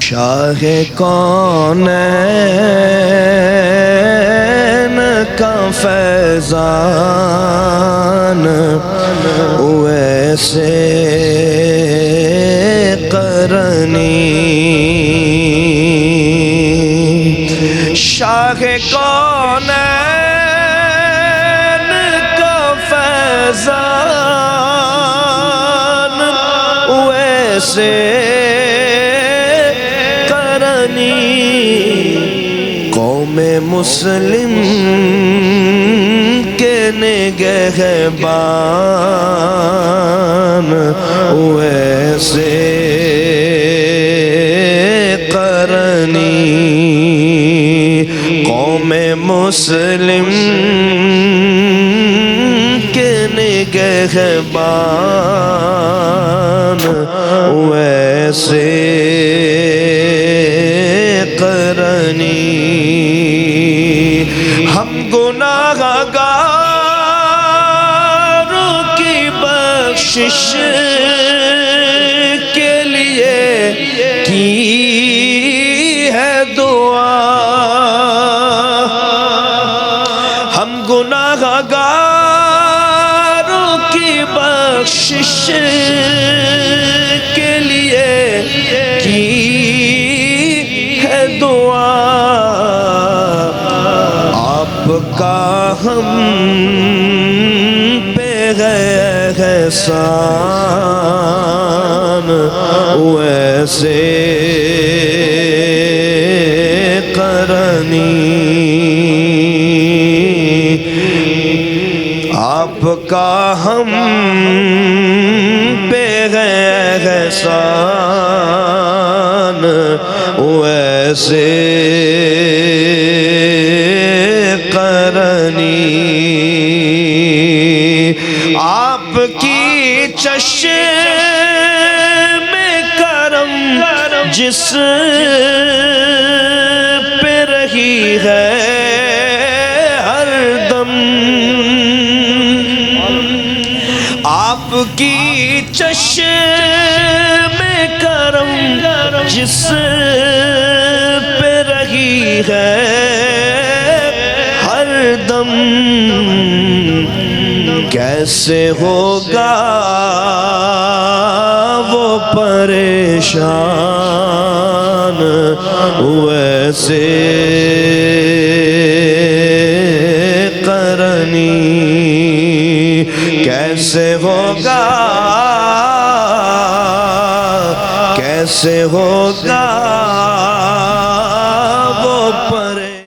شاہ کونین کا فیضان ویسے قرنی شاہ کونین کا فیضان ویسے قوم مسلم کے نگہبان ویسے قرنی قوم مسلم کے نگہبان ویسے ہم گناہ گاروں کی بخشش کے لیے کی ہے دعا ہم گناہ گاروں کی بخشش کے لیے کی ہے دعا آپ کا ہم پہ احسان ویسے قرنی آپ کا ہم پہ احسان ویسے قرنی آپ کی چشم کرم جس پہ رہی ہے ہر دم آپ کی چشم کرم جس پہ رہی ہے ہر دم کیسے ہوگا وہ پریشان ویسے قرنی کیسے ہوگا